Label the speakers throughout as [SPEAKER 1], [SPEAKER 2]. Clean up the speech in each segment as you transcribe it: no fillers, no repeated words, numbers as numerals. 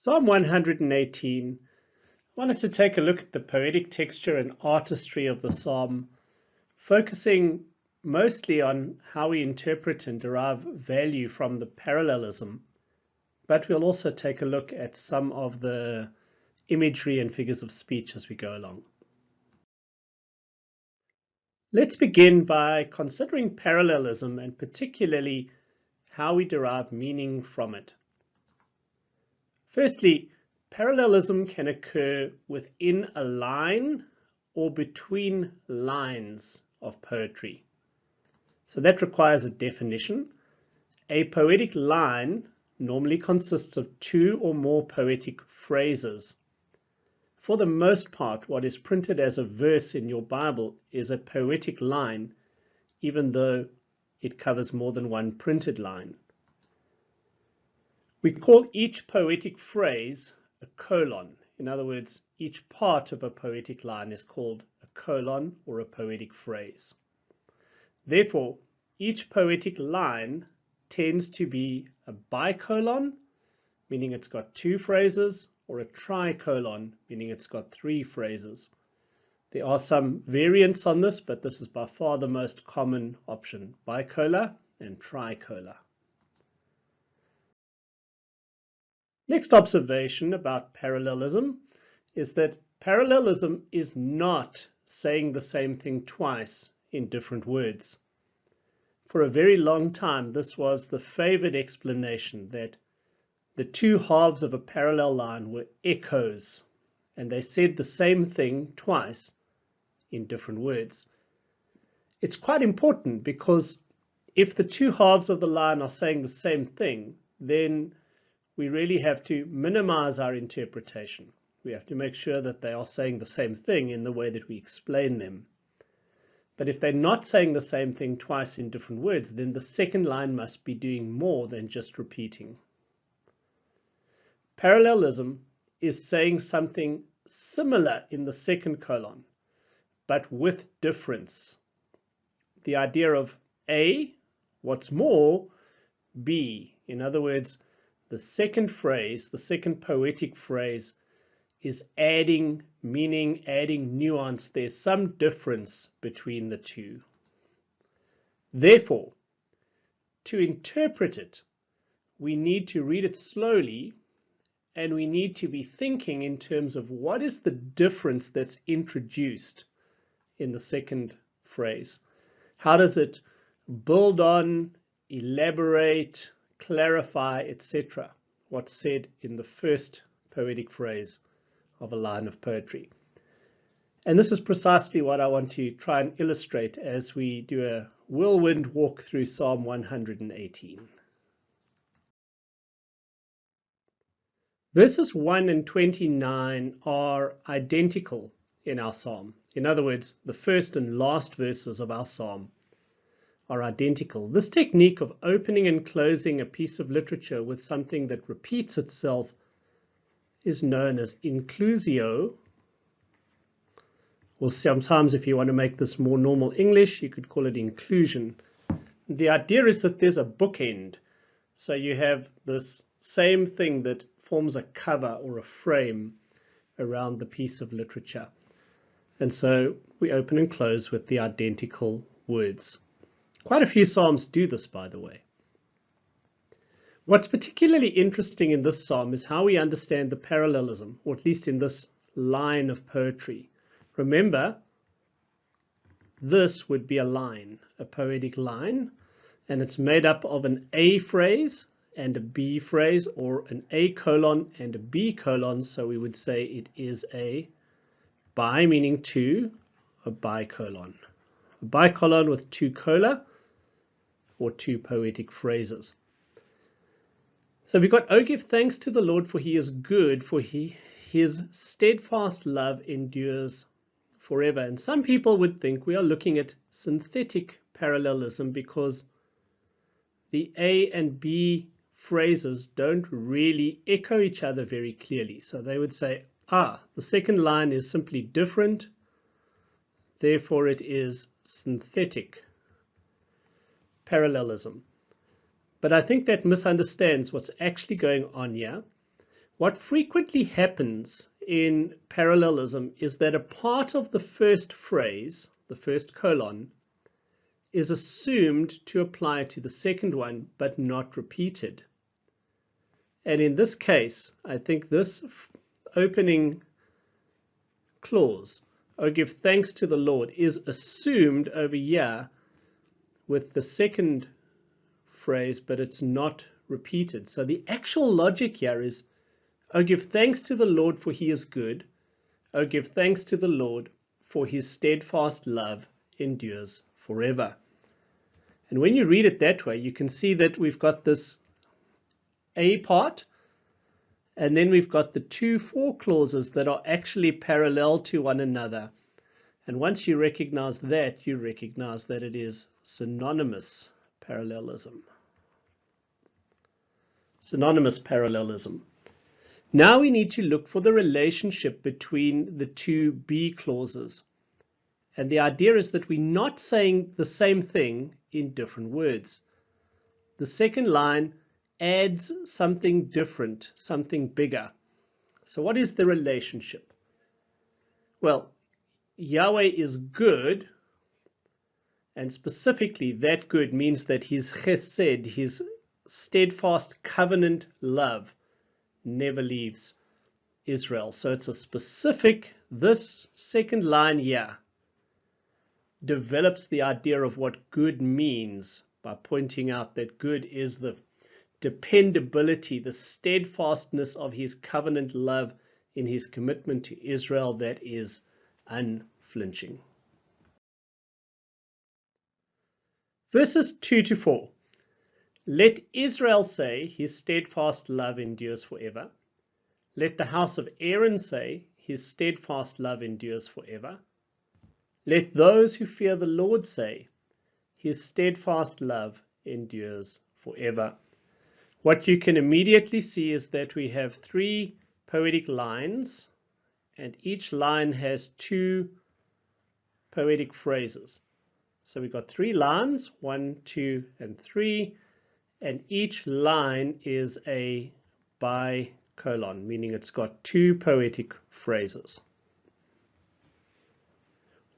[SPEAKER 1] Psalm 118. I want us to take a look at the poetic texture and artistry of the psalm, focusing mostly on how we interpret and derive value from the parallelism, but we'll also take a look at some of the imagery and figures of speech as we go along. Let's begin by considering parallelism and particularly how we derive meaning from it. Firstly, parallelism can occur within a line or between lines of poetry. So that requires a definition. A poetic line normally consists of two or more poetic phrases. For the most part, what is printed as a verse in your Bible is a poetic line, even though it covers more than one printed line. We call each poetic phrase a colon. In other words, each part of a poetic line is called a colon or a poetic phrase. Therefore, each poetic line tends to be a bicolon, meaning it's got two phrases, or a tricolon, meaning it's got three phrases. There are some variants on this, but this is by far the most common option, bicolor and tricolor. Next observation about parallelism is that parallelism is not saying the same thing twice in different words. For a very long time, this was the favored explanation, that the two halves of a parallel line were echoes, and they said the same thing twice in different words. It's quite important because if the two halves of the line are saying the same thing, then we really have to minimize our interpretation. We have to make sure that they are saying the same thing in the way that we explain them. But if they're not saying the same thing twice in different words, then the second line must be doing more than just repeating. Parallelism is saying something similar in the second colon, but with difference. The idea of A, what's more, B. In other words, the second phrase, the second poetic phrase, is adding meaning, adding nuance. There's some difference between the two. Therefore, to interpret it, we need to read it slowly, and we need to be thinking in terms of what is the difference that's introduced in the second phrase. How does it build on, elaborate, clarify, etc. what's said in the first poetic phrase of a line of poetry. And this is precisely what I want to try and illustrate as we do a whirlwind walk through Psalm 118. Verses 1 and 29 are identical in our psalm. In other words, the first and last verses of our psalm are identical. This technique of opening and closing a piece of literature with something that repeats itself is known as Inclusio, or sometimes, if you want to make this more normal English, you could call it inclusion. The idea is that there's a bookend. So you have this same thing that forms a cover or a frame around the piece of literature. And so we open and close with the identical words. Quite a few psalms do this, by the way. What's particularly interesting in this psalm is how we understand the parallelism, or at least in this line of poetry. Remember, this would be a line, a poetic line, and it's made up of an A phrase and a B phrase, or an A colon and a B colon, so we would say it is a bi, meaning two, a bicolon. A bicolon with two cola, or two poetic phrases. So we've got, "Oh, give thanks to the Lord, for he is good, for his steadfast love endures forever." And some people would think we are looking at synthetic parallelism because the A and B phrases don't really echo each other very clearly. So they would say, the second line is simply different, therefore it is synthetic parallelism. But I think that misunderstands what's actually going on here. What frequently happens in parallelism is that a part of the first phrase, the first colon, is assumed to apply to the second one, but not repeated. And in this case, I think this opening clause, "Oh, give thanks to the Lord," is assumed over here with the second phrase, but it's not repeated. So the actual logic here is, "Oh, give thanks to the Lord, for he is good. Oh, give thanks to the Lord, for his steadfast love endures forever." And when you read it that way, you can see that we've got this A part, and then we've got the two for clauses that are actually parallel to one another. And once you recognize that, you recognize that it is synonymous parallelism. Synonymous parallelism. Now we need to look for the relationship between the two be clauses. And the idea is that we're not saying the same thing in different words. The second line adds something different, something bigger. So what is the relationship? Well, Yahweh is good, and specifically that good means that his chesed, his steadfast covenant love, never leaves Israel. So it's a specific, this second line here develops the idea of what good means by pointing out that good is the dependability, the steadfastness of his covenant love in his commitment to Israel that is unflinching. Verses 2 to 4. Let Israel say, his steadfast love endures forever. Let the house of Aaron say, his steadfast love endures forever. Let those who fear the Lord say, his steadfast love endures forever. What you can immediately see is that we have three poetic lines, and each line has two poetic phrases. So we've got three lines, 1, 2, and 3, and each line is a bicolon, meaning it's got two poetic phrases.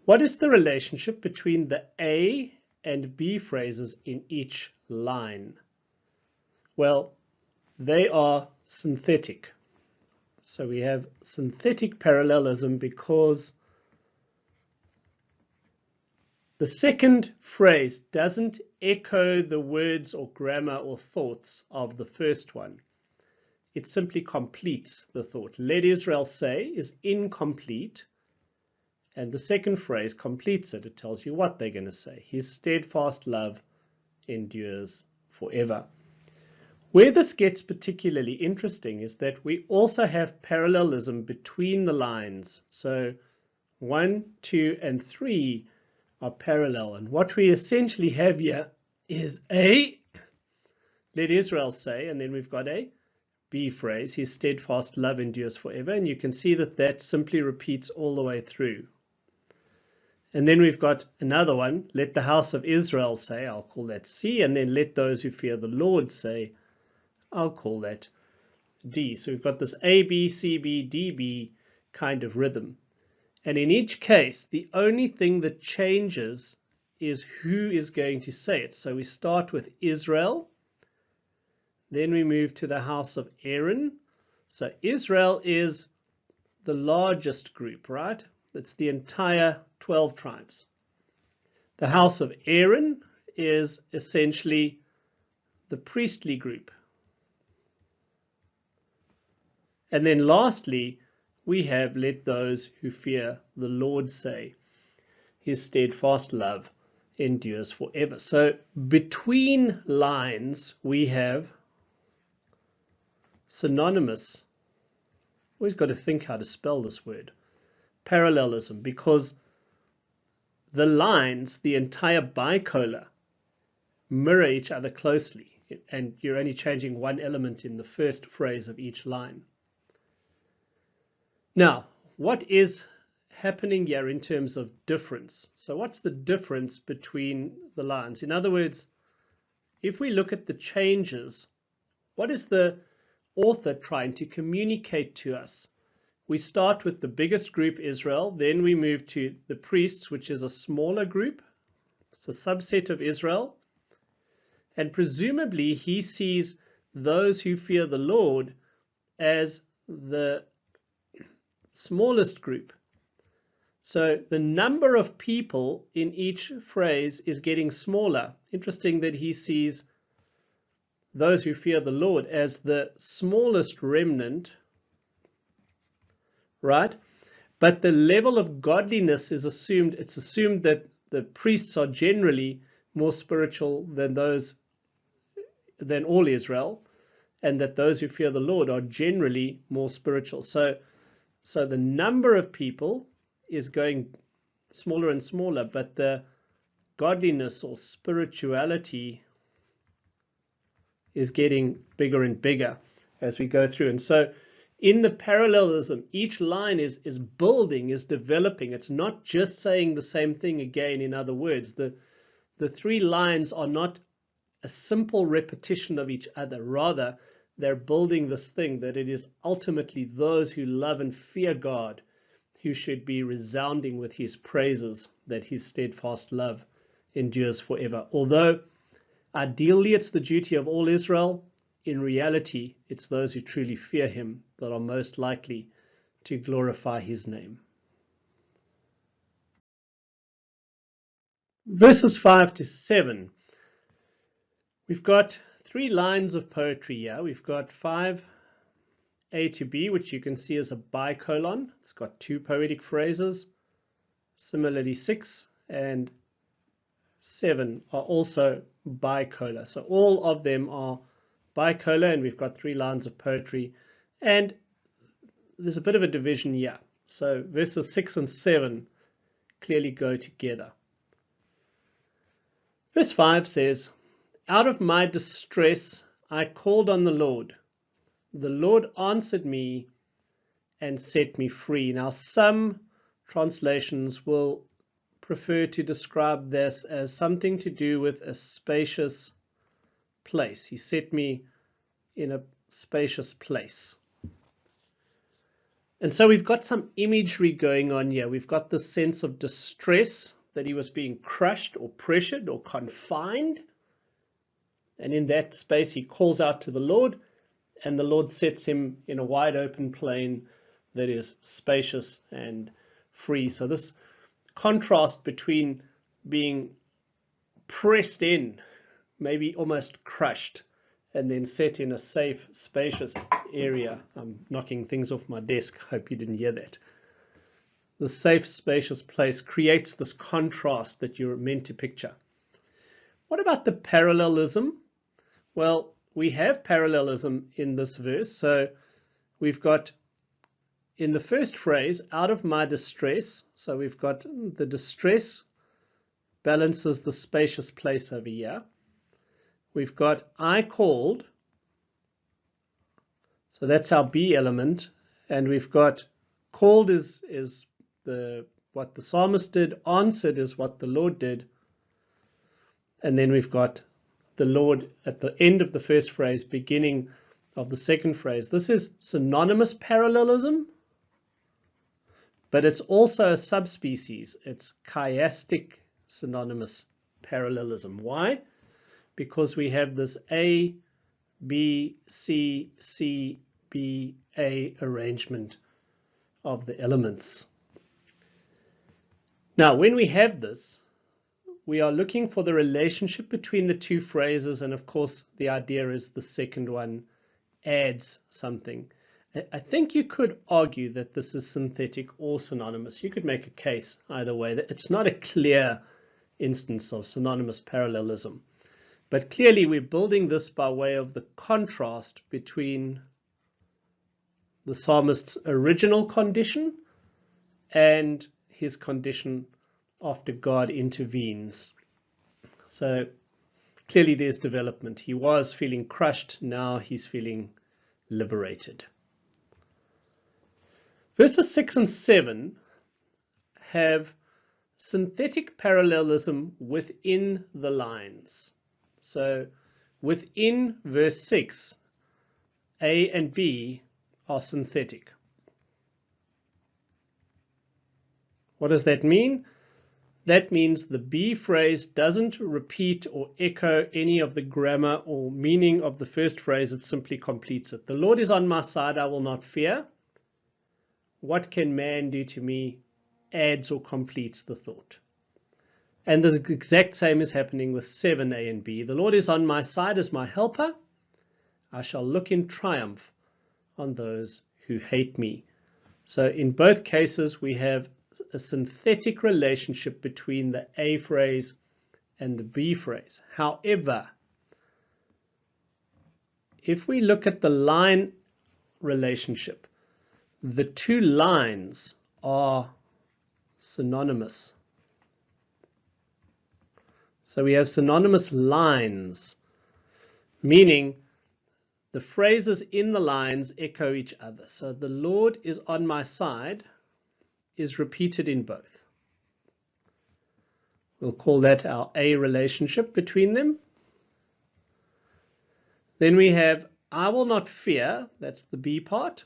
[SPEAKER 1] What is the relationship between the A and B phrases in each line? Well, they are synthetic. So we have synthetic parallelism because the second phrase doesn't echo the words or grammar or thoughts of the first one. It simply completes the thought. Let Israel say is incomplete, and the second phrase completes it. It tells you what they're going to say. His steadfast love endures forever. Where this gets particularly interesting is that we also have parallelism between the lines. So 1, 2, and 3 are parallel. And what we essentially have here is A, let Israel say, and then we've got a B phrase, his steadfast love endures forever. And you can see that that simply repeats all the way through. And then we've got another one, let the house of Israel say, I'll call that C, and then let those who fear the Lord say, I'll call that D. So we've got this A, B, C, B, D, B kind of rhythm. And in each case, the only thing that changes is who is going to say it. So we start with Israel, then we move to the house of Aaron. So Israel is the largest group, right? It's the entire 12 tribes. The house of Aaron is essentially the priestly group. And then lastly, we have let those who fear the Lord say, his steadfast love endures forever. So between lines, we have synonymous. Always got to think how to spell this word. Parallelism, because the lines, the entire bicolor, mirror each other closely, and you're only changing one element in the first phrase of each line. Now, what is happening here in terms of difference? So what's the difference between the lines? In other words, if we look at the changes, what is the author trying to communicate to us? We start with the biggest group, Israel, then we move to the priests, which is a smaller group. It's a subset of Israel. And presumably he sees those who fear the Lord as the smallest group. So the number of people in each phrase is getting smaller. Interesting that he sees those who fear the Lord as the smallest remnant, right? But the level of godliness is assumed. It's assumed that the priests are generally more spiritual than all Israel, and that those who fear the Lord are generally more spiritual. So the number of people is going smaller and smaller, but the godliness or spirituality is getting bigger and bigger as we go through. And so in the parallelism, each line is building, is developing. It's not just saying the same thing again in other words. The three lines are not a simple repetition of each other. Rather, they're building this thing that it is ultimately those who love and fear God who should be resounding with his praises, that his steadfast love endures forever. Although ideally it's the duty of all Israel, in reality it's those who truly fear him that are most likely to glorify his name. Verses 5 to 7. We've got three lines of poetry here. We've got 5A to B, which you can see as a bicolon. It's got two poetic phrases. Similarly, 6 and 7 are also bicolor. So all of them are bicolor, and we've got three lines of poetry. And there's a bit of a division here. So verses 6 and 7 clearly go together. Verse 5 says, "Out of my distress I called on the Lord. The Lord answered me and set me free." Now some translations will prefer to describe this as something to do with a spacious place. He set me in a spacious place. And so we've got some imagery going on here. We've got the sense of distress, that he was being crushed or pressured or confined. And in that space, he calls out to the Lord, and the Lord sets him in a wide open plain that is spacious and free. So this contrast between being pressed in, maybe almost crushed, and then set in a safe, spacious area. I'm knocking things off my desk. Hope you didn't hear that. The safe, spacious place creates this contrast that you're meant to picture. What about the parallelism? Well, we have parallelism in this verse. So we've got in the first phrase, "out of my distress." So we've got the distress balances the spacious place over here. We've got "I called." So that's our B element. And we've got called is what the psalmist did. Answered is what the Lord did. And then we've got the Lord at the end of the first phrase, beginning of the second phrase. This is synonymous parallelism, but it's also a subspecies. It's chiastic synonymous parallelism. Why? Because we have this A, B, C, C, B, A arrangement of the elements. Now, when we have this, we are looking for the relationship between the two phrases, and of course the idea is the second one adds something. I think you could argue that this is synthetic or synonymous. You could make a case either way. That it's not a clear instance of synonymous parallelism, but clearly we're building this by way of the contrast between the psalmist's original condition and his condition after God intervenes. So clearly there's development. He was feeling crushed, now he's feeling liberated. Verses 6 and 7 have synthetic parallelism within the lines. So within verse 6, A and B are synthetic. What does that mean? That means the B phrase doesn't repeat or echo any of the grammar or meaning of the first phrase, it simply completes it. The Lord is on my side, I will not fear. What can man do to me? Adds or completes the thought. And the exact same is happening with 7a and b. The Lord is on my side as my helper. I shall look in triumph on those who hate me. So in both cases, we have a synthetic relationship between the A phrase and the B phrase. However, if we look at the line relationship, the two lines are synonymous. So we have synonymous lines, meaning the phrases in the lines echo each other. So the Lord is on my side is repeated in both. We'll call that our A relationship between them. Then we have I will not fear, that's the B part.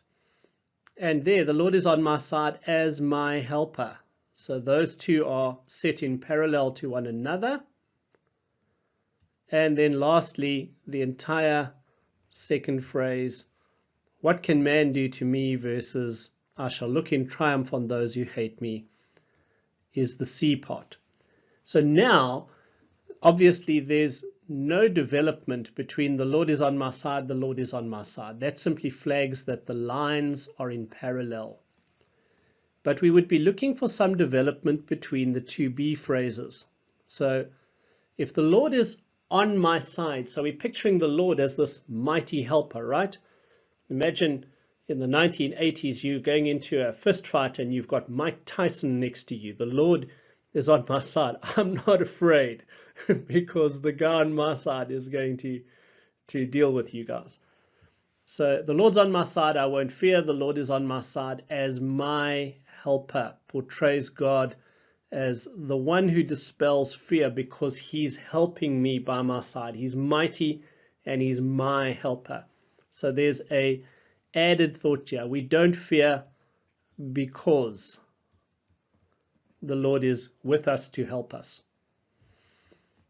[SPEAKER 1] And there, the Lord is on my side as my helper. So those two are set in parallel to one another. And then lastly, the entire second phrase, what can man do to me versus I shall look in triumph on those who hate me, is the C part. So now, obviously, there's no development between the Lord is on my side, the Lord is on my side. That simply flags that the lines are in parallel. But we would be looking for some development between the two B phrases. So if the Lord is on my side, so we're picturing the Lord as this mighty helper, right? Imagine in the 1980s, you going into a fist fight and you've got Mike Tyson next to you. The Lord is on my side. I'm not afraid because the guy on my side is going to deal with you guys. So the Lord's on my side, I won't fear. The Lord is on my side as my helper. Portrays God as the one who dispels fear because he's helping me by my side. He's mighty and he's my helper. So there's a added thought here. We don't fear because the Lord is with us to help us.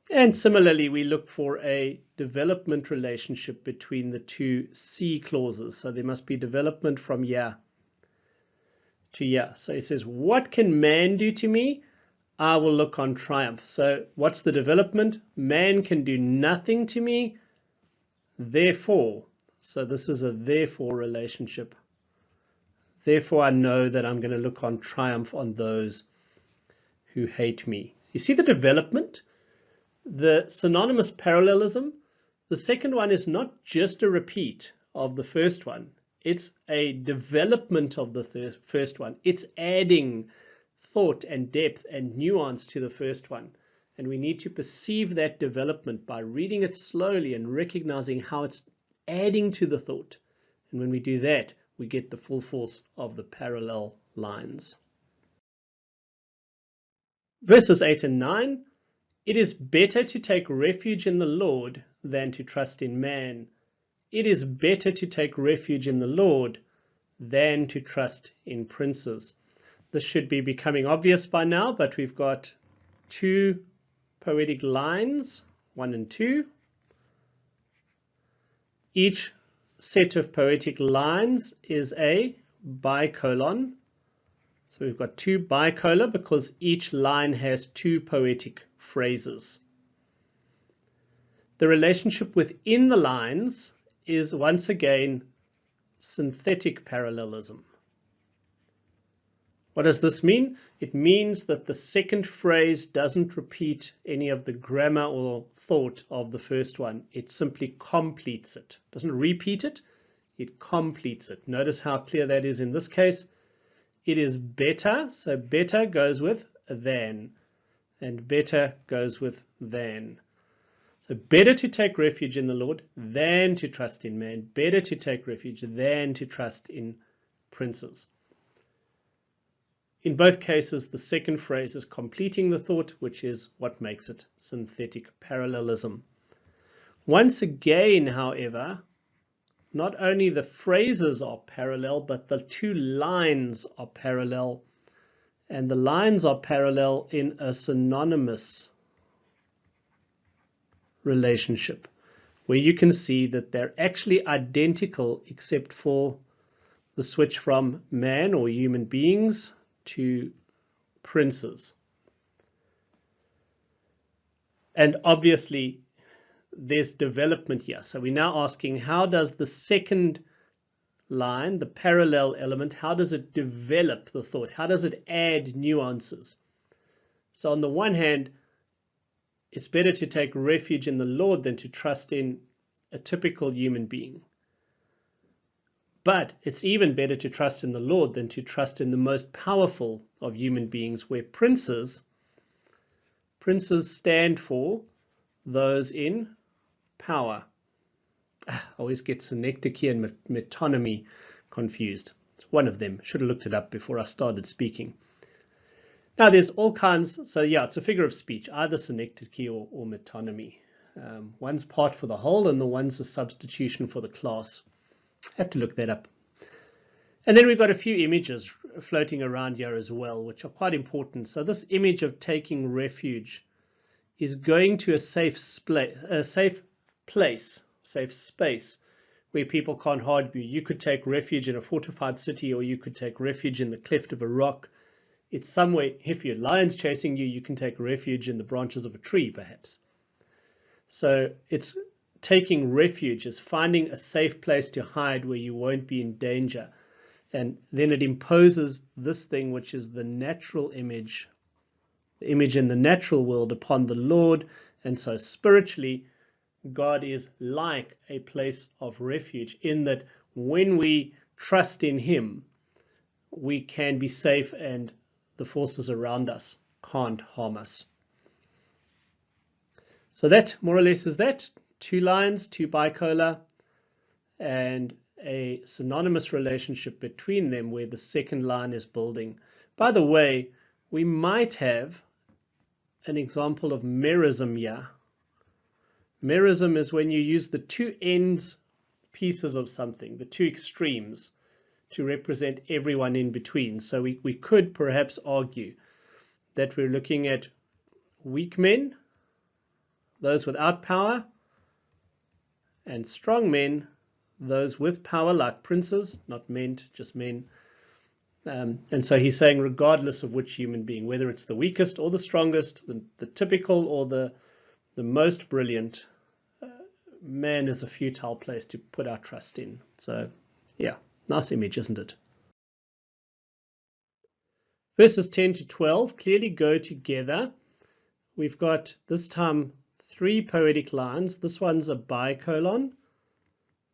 [SPEAKER 1] And similarly, we look for a development relationship between the two C clauses. So there must be development from here to here. So he says, what can man do to me? I will look on triumph. So what's the development? Man can do nothing to me. Therefore, so this is a therefore relationship. Therefore, I know that I'm going to look on triumph on those who hate me. You see the development? The synonymous parallelism. The second one is not just a repeat of the first one. It's a development of the first one. It's adding thought and depth and nuance to the first one. And we need to perceive that development by reading it slowly and recognizing how it's adding to the thought. And when we do that, we get the full force of the parallel lines. Verses 8 and 9. It is better to take refuge in the Lord than to trust in man. It is better to take refuge in the Lord than to trust in princes. This should be becoming obvious by now, but we've got two poetic lines, 1 and 2. Each set of poetic lines is a bicolon. So we've got two bicolor because each line has two poetic phrases. The relationship within the lines is once again synthetic parallelism. What does this mean? It means that the second phrase doesn't repeat any of the grammar or thought of the first one. It simply completes it. It doesn't repeat it, it completes it. Notice how clear that is in this case. It is better, so better goes with than, and better goes with than. So better to take refuge in the Lord than to trust in man. Better to take refuge than to trust in princes. In both cases, the second phrase is completing the thought, which is what makes it synthetic parallelism. Once again, however, not only the phrases are parallel, but the two lines are parallel. And the lines are parallel in a synonymous relationship, where you can see that they're actually identical except for the switch from man or human beings to princes. And obviously there's development here. So we're now asking, how does the second line, the parallel element, how does it develop the thought? How does it add nuances? So on the one hand, it's better to take refuge in the Lord than to trust in a typical human being. But it's even better to trust in the Lord than to trust in the most powerful of human beings, where princes stand for those in power. I always get synecdoche and metonymy confused. It's one of them. Should have looked it up before I started speaking. Now there's all kinds, so yeah, it's a figure of speech, either synecdoche or metonymy. One's part for the whole and the one's a substitution for the class. I have to look that up. And then we've got a few images floating around here as well, which are quite important. So this image of taking refuge is going to a safe space where people can't harm you. You could take refuge in a fortified city, or you could take refuge in the cleft of a rock. It's somewhere, if your lion's chasing you, you can take refuge in the branches of a tree, perhaps. So it's taking refuge, is finding a safe place to hide where you won't be in danger. And then it imposes this thing, which is the natural image, the image in the natural world, upon the Lord. And so spiritually, God is like a place of refuge, in that when we trust in Him, we can be safe and the forces around us can't harm us. So that more or less is that. Two lines, two bipolar, and a synonymous relationship between them where the second line is building. By the way, we might have an example of merism here. Merism is when you use the two ends pieces of something, the two extremes, to represent everyone in between. So we could perhaps argue that we're looking at weak men, those without power, and strong men, those with power, like princes, not men, just men. And so he's saying, regardless of which human being, whether it's the weakest or the strongest, the typical or the most brilliant, man is a futile place to put our trust in. So yeah, nice image, isn't it? Verses 10 to 12 clearly go together. We've got this time three poetic lines. This one's a bicolon.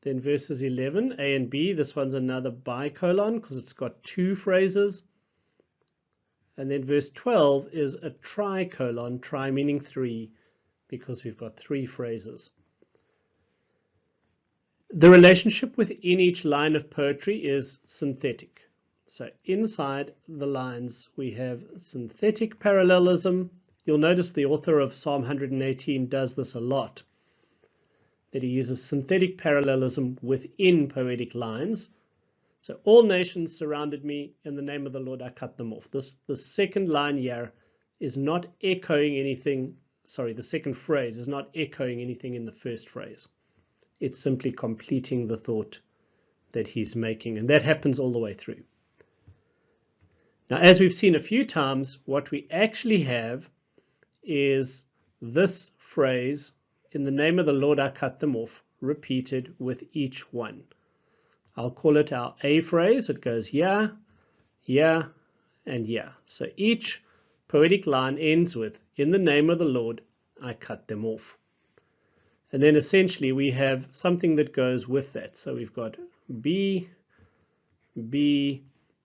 [SPEAKER 1] Then verses 11, A and B, this one's another bicolon because it's got two phrases. And then verse 12 is a tricolon, tri meaning three, because we've got three phrases. The relationship within each line of poetry is synthetic. So inside the lines we have synthetic parallelism. You'll notice the author of Psalm 118 does this a lot, that he uses synthetic parallelism within poetic lines. So all nations surrounded me, in the name of the Lord I cut them off. The second line here is not echoing anything, sorry, the second phrase is not echoing anything in the first phrase. It's simply completing the thought that he's making, and that happens all the way through. Now, as we've seen a few times, what we actually have is this phrase, in the name of the Lord I cut them off, repeated with each one. I'll call it our A phrase. It goes yeah, yeah, and yeah. So each poetic line ends with, in the name of the Lord I cut them off. And then essentially we have something that goes with that. So we've got B, B,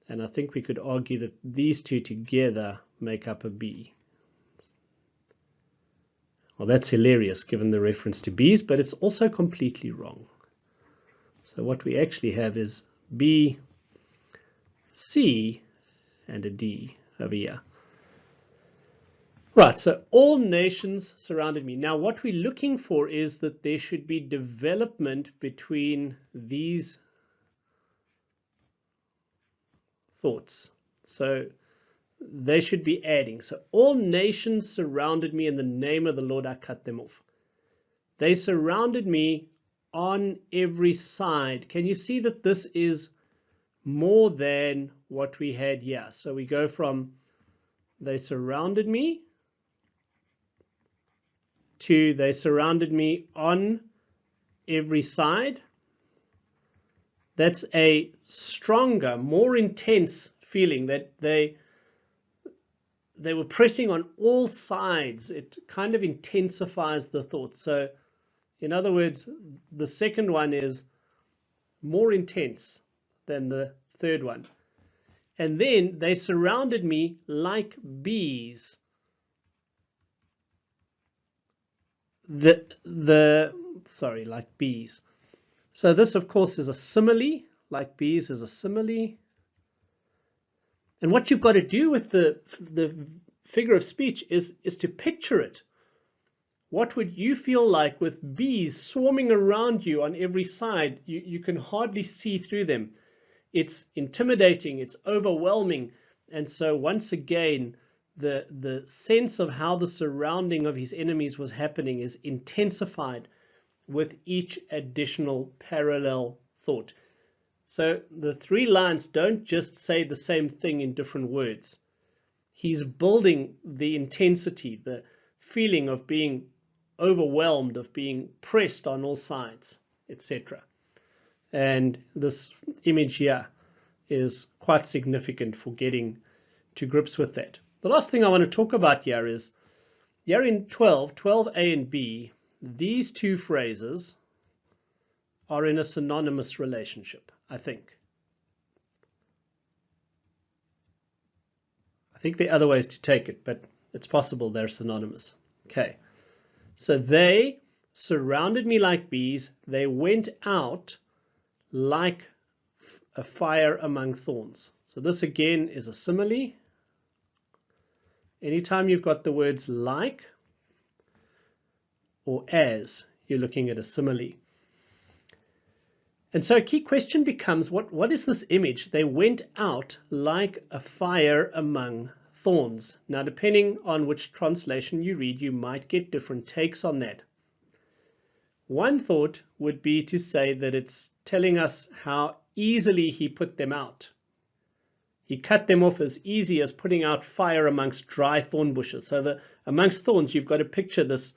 [SPEAKER 1] and I think we could argue that these two together make up a B. Well, that's hilarious given the reference to bees, but it's also completely wrong. So what we actually have is B, C, and a D over here. Right, so all nations surrounded me. Now what we're looking for is that there should be development between these thoughts. So they should be adding. So all nations surrounded me, in the name of the Lord I cut them off. They surrounded me on every side. Can you see that this is more than what we had here? So we go from they surrounded me to they surrounded me on every side. That's a stronger, more intense feeling that they were pressing on all sides. It kind of intensifies the thought. So in other words, the second one is more intense than the third one. And then they surrounded me like bees. Like bees. So this, of course, is a simile. Like bees is a simile. And what you've got to do with the figure of speech is to picture it. What would you feel like with bees swarming around you on every side? You can hardly see through them. It's intimidating, it's overwhelming. And so once again, the sense of how the surrounding of his enemies was happening is intensified with each additional parallel thought. So the three lines don't just say the same thing in different words. He's building the intensity, the feeling of being overwhelmed, of being pressed on all sides, etc. And this image here is quite significant for getting to grips with that. The last thing I want to talk about here is, here in 12a and b, these two phrases are in a synonymous relationship, I think. I think there are other ways to take it, but it's possible they're synonymous. Okay. So they surrounded me like bees. They went out like a fire among thorns. So this again is a simile. Anytime you've got the words like or as, you're looking at a simile. And so a key question becomes, what is this image? They went out like a fire among thorns. Now, depending on which translation you read, you might get different takes on that. One thought would be to say that it's telling us how easily he put them out. He cut them off as easy as putting out fire amongst dry thorn bushes. So amongst thorns, you've got to picture this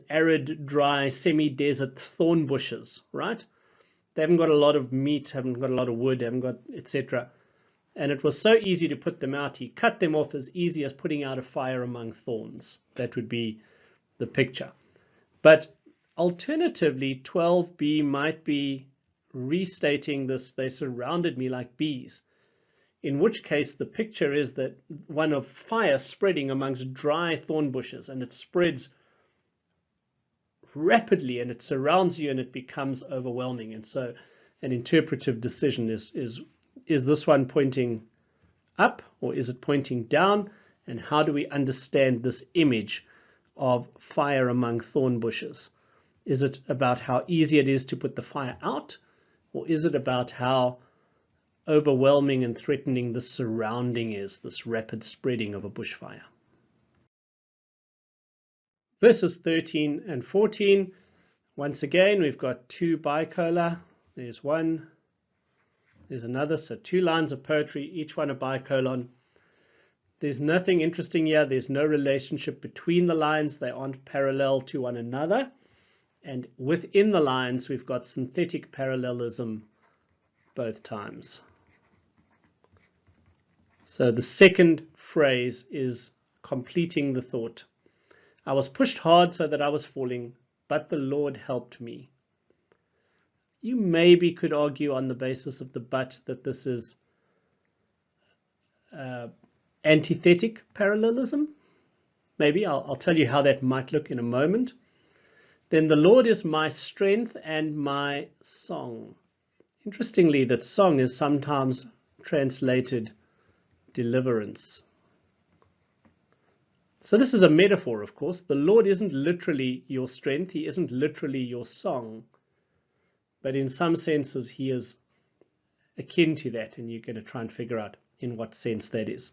[SPEAKER 1] arid, dry, semi-desert thorn bushes, right? They haven't got a lot of meat, haven't got a lot of wood, haven't got etc. And it was so easy to put them out. He cut them off as easy as putting out a fire among thorns. That would be the picture. But alternatively, 12b might be restating this, they surrounded me like bees. In which case the picture is that one of fire spreading amongst dry thorn bushes, and it spreads rapidly and it surrounds you and it becomes overwhelming. And so an interpretive decision is this one pointing up or is it pointing down? And how do we understand this image of fire among thorn bushes? Is it about how easy it is to put the fire out, or is it about how overwhelming and threatening the surrounding is, this rapid spreading of a bushfire? Verses 13 and 14, once again, we've got two bicolor. There's one, there's another, so two lines of poetry, each one a bicolon. There's nothing interesting here. There's no relationship between the lines. They aren't parallel to one another. And within the lines, we've got synthetic parallelism both times. So the second phrase is completing the thought. I was pushed hard so that I was falling, but the Lord helped me. You maybe could argue on the basis of the but that this is antithetic parallelism. Maybe I'll tell you how that might look in a moment. Then the Lord is my strength and my song. Interestingly, that song is sometimes translated deliverance. So this is a metaphor, of course. The Lord isn't literally your strength. He isn't literally your song. But in some senses, he is akin to that. And you're going to try and figure out in what sense that is.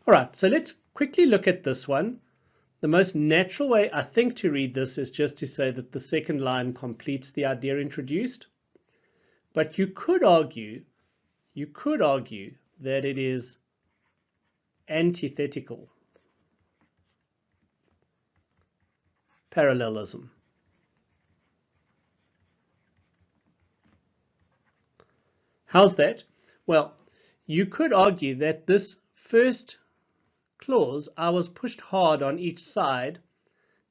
[SPEAKER 1] All right, so let's quickly look at this one. The most natural way, I think, to read this is just to say that the second line completes the idea introduced. But you could argue that it is antithetical parallelism. How's that? Well, you could argue that this first clause, I was pushed hard on each side,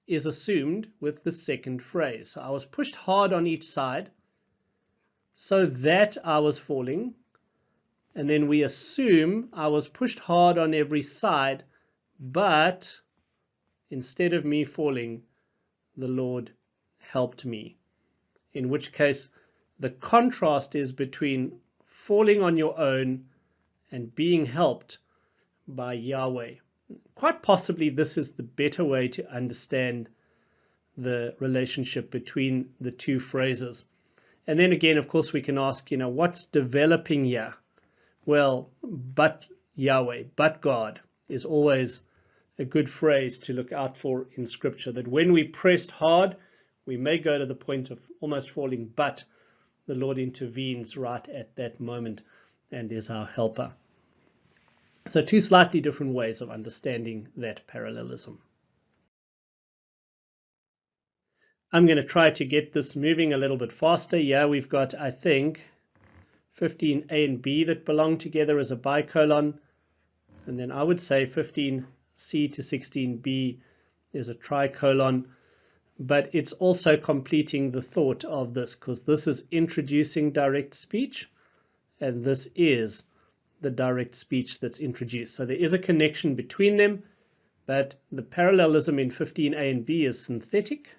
[SPEAKER 1] is assumed with the second phrase. So I was pushed hard on each side so that I was falling. And then we assume I was pushed hard on every side, but instead of me falling, the Lord helped me. In which case, the contrast is between falling on your own and being helped by Yahweh. Quite possibly, this is the better way to understand the relationship between the two phrases. And then again, of course, we can ask, what's developing here? Well, but Yahweh, but God is always a good phrase to look out for in Scripture, that when we pressed hard, we may go to the point of almost falling, but the Lord intervenes right at that moment and is our helper. So two slightly different ways of understanding that parallelism. I'm going to try to get this moving a little bit faster. Yeah, we've got, I think, 15a and b that belong together as a bicolon. And then I would say 15c to 16b is a tricolon. But it's also completing the thought of this, because this is introducing direct speech, and this is the direct speech that's introduced. So there is a connection between them, but the parallelism in 15a and b is synthetic.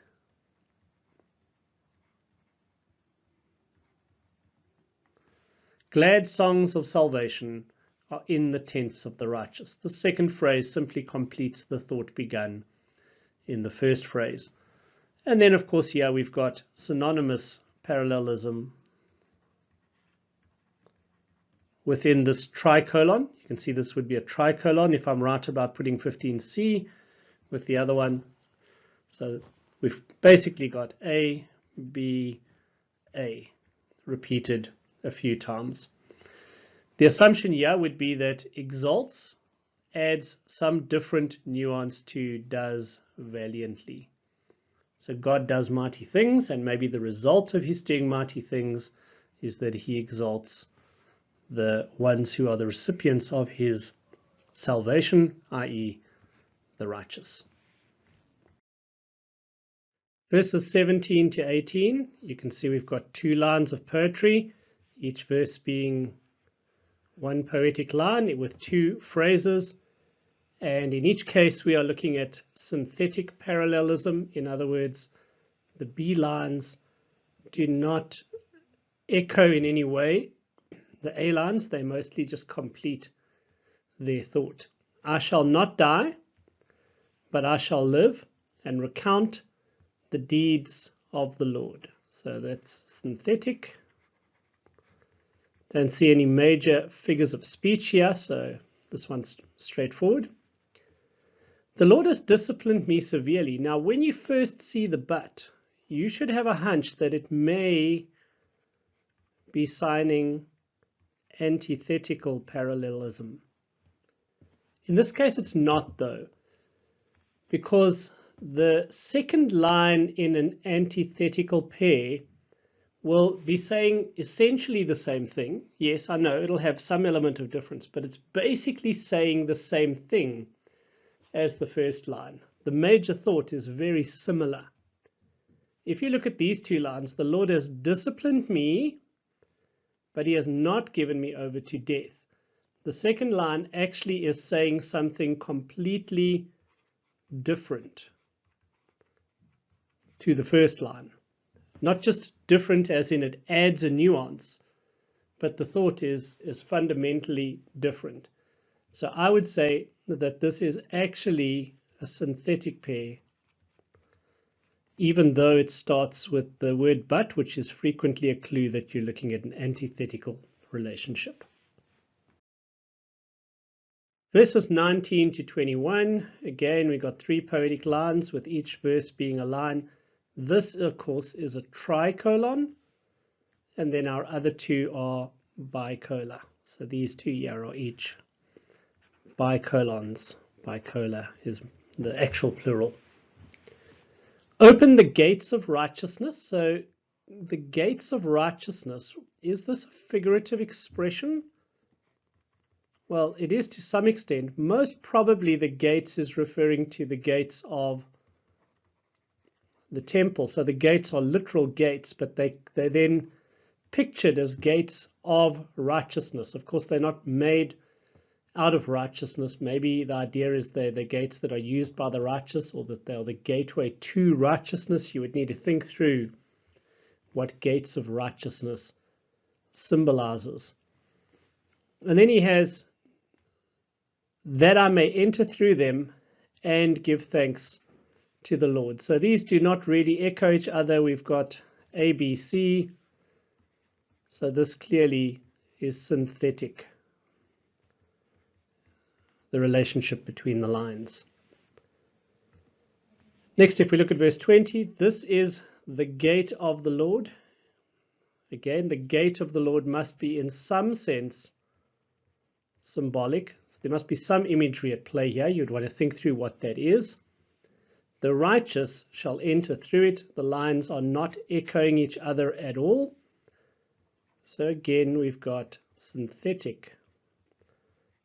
[SPEAKER 1] Glad songs of salvation are in the tents of the righteous. The second phrase simply completes the thought begun in the first phrase. And then, of course, here we've got synonymous parallelism within this tricolon. You can see this would be a tricolon if I'm right about putting 15c with the other one. So we've basically got A, B, A repeated a few times. The assumption here would be that exalts adds some different nuance to does valiantly. So God does mighty things, and maybe the result of his doing mighty things is that he exalts the ones who are the recipients of his salvation, i.e. the righteous. Verses 17 to 18, you can see we've got two lines of poetry, each verse being one poetic line with two phrases. And in each case, we are looking at synthetic parallelism. In other words, the B lines do not echo in any way the A lines. They mostly just complete their thought. I shall not die, but I shall live and recount the deeds of the Lord. So that's synthetic. Don't see any major figures of speech here, so this one's straightforward. The Lord has disciplined me severely. Now, when you first see the but, you should have a hunch that it may be signing antithetical parallelism. In this case, it's not, though, because the second line in an antithetical pair will be saying essentially the same thing. Yes, I know it'll have some element of difference, but it's basically saying the same thing as the first line. The major thought is very similar. If you look at these two lines, the Lord has disciplined me, but he has not given me over to death. The second line actually is saying something completely different to the first line. Not just different as in it adds a nuance, but the thought is fundamentally different. So I would say that this is actually a synthetic pair, even though it starts with the word but, which is frequently a clue that you're looking at an antithetical relationship. Verses 19 to 21, again, we got 3 poetic lines with each verse being a line. This, of course, is a tricolon, and then our other 2 are bicolor. So these 2 here are each bicolons. Bicolor is the actual plural. Open the gates of righteousness. So the gates of righteousness, is this a figurative expression? Well, it is to some extent. Most probably the gates is referring to the gates of the temple. So the gates are literal gates, but they're then pictured as gates of righteousness. Of course, they're not made out of righteousness. Maybe the idea is they're the gates that are used by the righteous, or that they're the gateway to righteousness. You would need to think through what gates of righteousness symbolizes. And then he has, that I may enter through them and give thanks to the Lord. So these do not really echo each other. We've got A, B, C. So this clearly is synthetic, the relationship between the lines. Next, if we look at verse 20, this is the gate of the Lord. Again, the gate of the Lord must be in some sense symbolic. So there must be some imagery at play here. You'd want to think through what that is. The righteous shall enter through it. The lines are not echoing each other at all. So again, we've got synthetic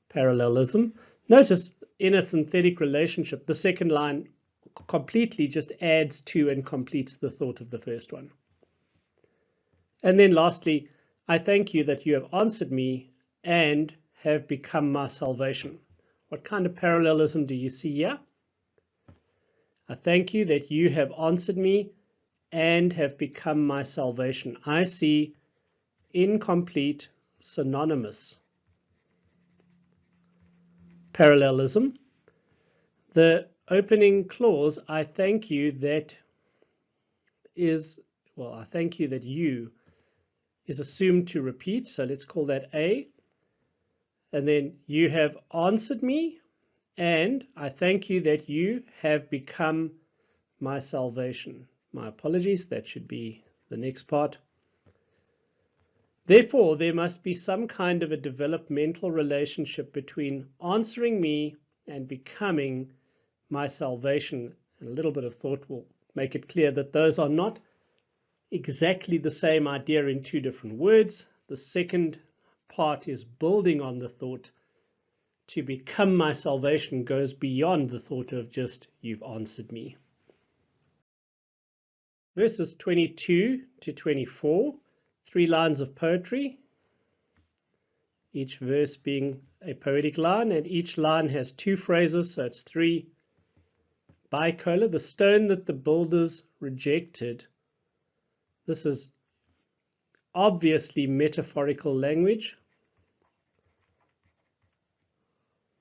[SPEAKER 1] parallelism. Notice in a synthetic relationship, the second line completely just adds to and completes the thought of the first one. And then lastly, I thank you that you have answered me and have become my salvation. What kind of parallelism do you see here? I thank you that you have answered me and have become my salvation. I see incomplete synonymous parallelism. The opening clause, I thank you that is, well, I thank you that you is assumed to repeat. So let's call that A. And then you have answered me, and I thank you that you have become my salvation. My apologies, that should be the next part. Therefore, there must be some kind of a developmental relationship between answering me and becoming my salvation. And a little bit of thought will make it clear that those are not exactly the same idea in 2 different words. The second part is building on the thought. To become my salvation goes beyond the thought of just, you've answered me. Verses 22 to 24, 3 lines of poetry, each verse being a poetic line, and each line has 2 phrases, so it's 3 bicolor. The stone that the builders rejected. This is obviously metaphorical language.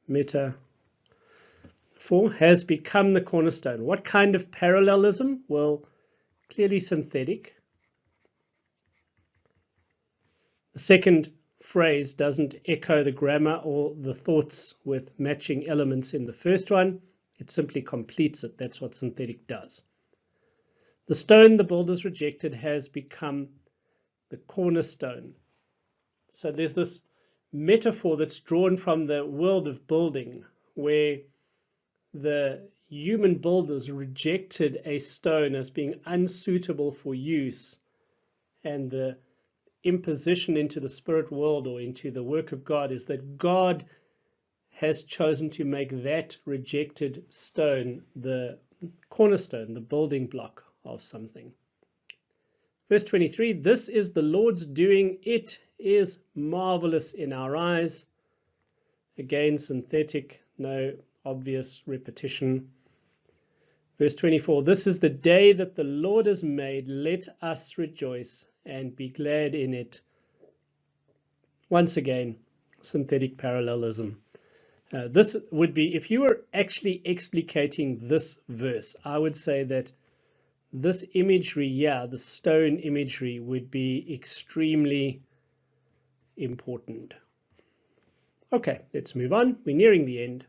[SPEAKER 1] Metaphor has become the cornerstone. What kind of parallelism? Well, clearly synthetic. The second phrase doesn't echo the grammar or the thoughts with matching elements in the first one. It simply completes it. That's what synthetic does. The stone the builders rejected has become the cornerstone. So there's this metaphor that's drawn from the world of building, where the human builders rejected a stone as being unsuitable for use, and the imposition into the spirit world or into the work of God is that God has chosen to make that rejected stone the cornerstone, the building block of something. Verse 23, this is the Lord's doing, it is marvelous in our eyes. Again, synthetic, no obvious repetition. Verse 24, this is the day that the Lord has made, let us rejoice and be glad in it. Once again, synthetic parallelism. This would be, if you were actually explicating this verse, I would say that this imagery, yeah, the stone imagery, would be extremely important. Okay, let's move on. We're nearing the end.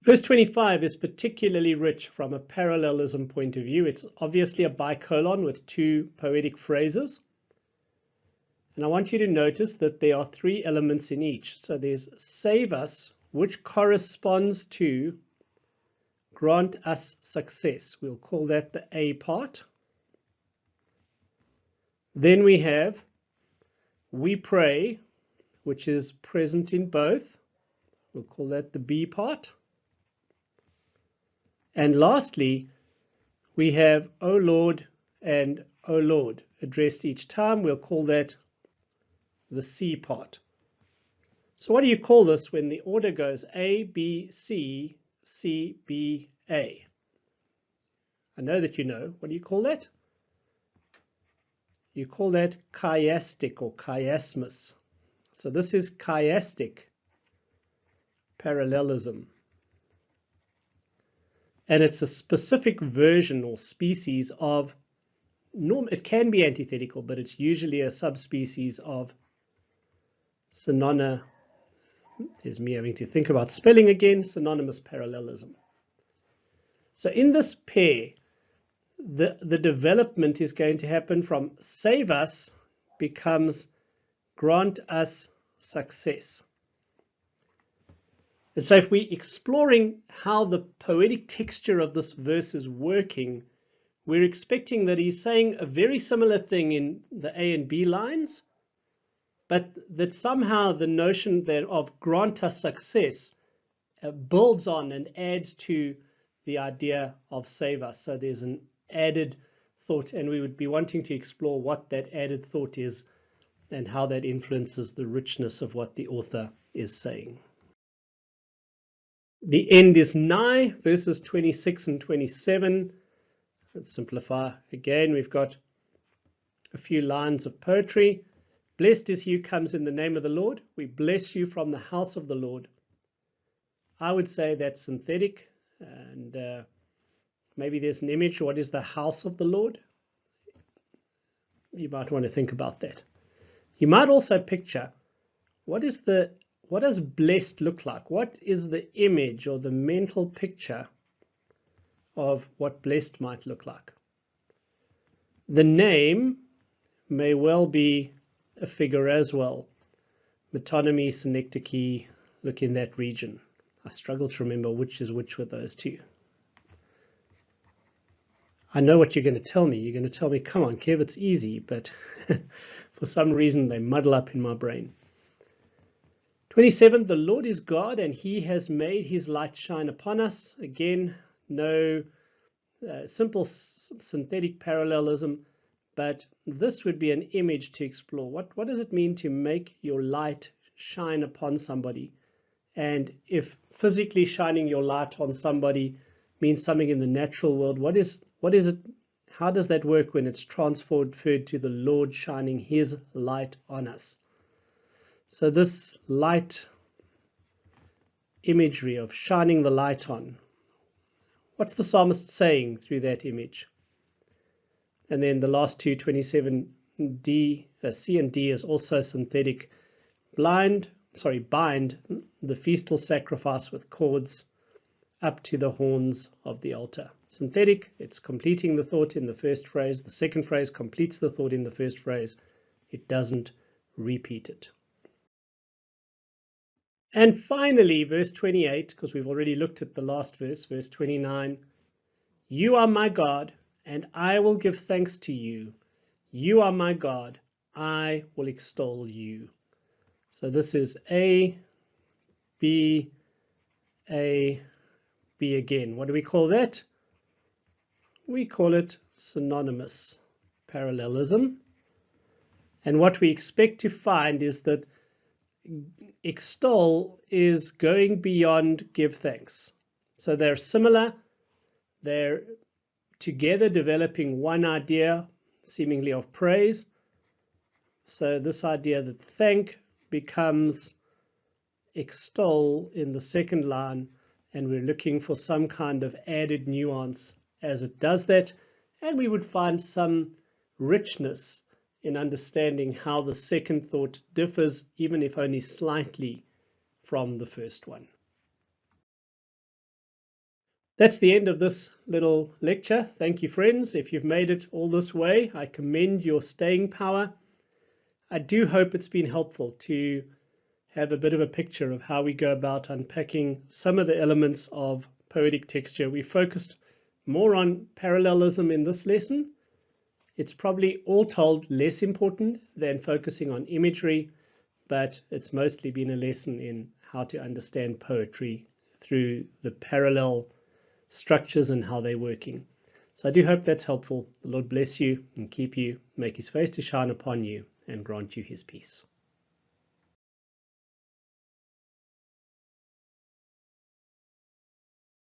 [SPEAKER 1] Verse 25 is particularly rich from a parallelism point of view. It's obviously a bicolon with two poetic phrases. And I want you to notice that there are three elements in each. So there's save us, which corresponds to grant us success. We'll call that the A part. Then we have we pray, which is present in both. We'll call that the B part. And lastly, we have O Lord and O Lord addressed each time. We'll call that the C part. So what do you call this when the order goes A, B, C, C, B, A? I know that you know. What do you call that? You call that chiastic or chiasmus. So this is chiastic parallelism. And it's a specific version or species of, it can be antithetical, but it's usually a subspecies of there's me having to think about spelling again, synonymous parallelism. So in this pair, the development is going to happen from save us becomes grant us success. And so if we're exploring how the poetic texture of this verse is working, we're expecting that he's saying a very similar thing in the A and B lines, but that somehow the notion that of grant us success builds on and adds to the idea of save us. So there's an added thought, and we would be wanting to explore what that added thought is and how that influences the richness of what the author is saying. The end is nigh, verses 26 and 27. Let's simplify again. We've got a few lines of poetry. Blessed is he who comes in the name of the Lord. We bless you from the house of the Lord. I would say that's synthetic, and maybe there's an image. What is the house of the Lord? You might want to think about that. You might also picture what does blessed look like? What is the image or the mental picture of what blessed might look like? The name may well be a figure as well. Metonymy, synecdoche, look in that region. I struggle to remember which is which with those two. I know what you're going to tell me. You're going to tell me, come on, Kev, it's easy, but for some reason they muddle up in my brain. 27, the Lord is God, and he has made his light shine upon us. Again, no simple synthetic parallelism, but this would be an image to explore. What does it mean to make your light shine upon somebody? And if physically shining your light on somebody means something in the natural world, what is it? How does that work when it's transferred to the Lord shining his light on us? So this light imagery of shining the light on, what's the psalmist saying through that image? And then the last two, 27D, C and D is also synthetic. Bind the festal sacrifice with cords up to the horns of the altar. Synthetic, it's completing the thought in the first phrase. The second phrase completes the thought in the first phrase. It doesn't repeat it. And finally, verse 28, because we've already looked at the last verse, verse 29, you are my God, and I will give thanks to you. You are my God, I will extol you. So this is A, B again. What do we call that? We call it synonymous parallelism. And what we expect to find is that extol is going beyond give thanks. So they're similar. They're together developing one idea, seemingly of praise. So this idea that thank becomes extol in the second line, and we're looking for some kind of added nuance as it does that, and we would find some richness in understanding how the second thought differs, even if only slightly, from the first one. That's the end of this little lecture. Thank you, friends. If you've made it all this way, I commend your staying power. I do hope it's been helpful to have a bit of a picture of how we go about unpacking some of the elements of poetic texture. We focused more on parallelism in this lesson. It's probably all told less important than focusing on imagery, but it's mostly been a lesson in how to understand poetry through the parallel structures and how they're working. So I do hope that's helpful. The Lord bless you and keep you, make his face to shine upon you, and grant you his peace.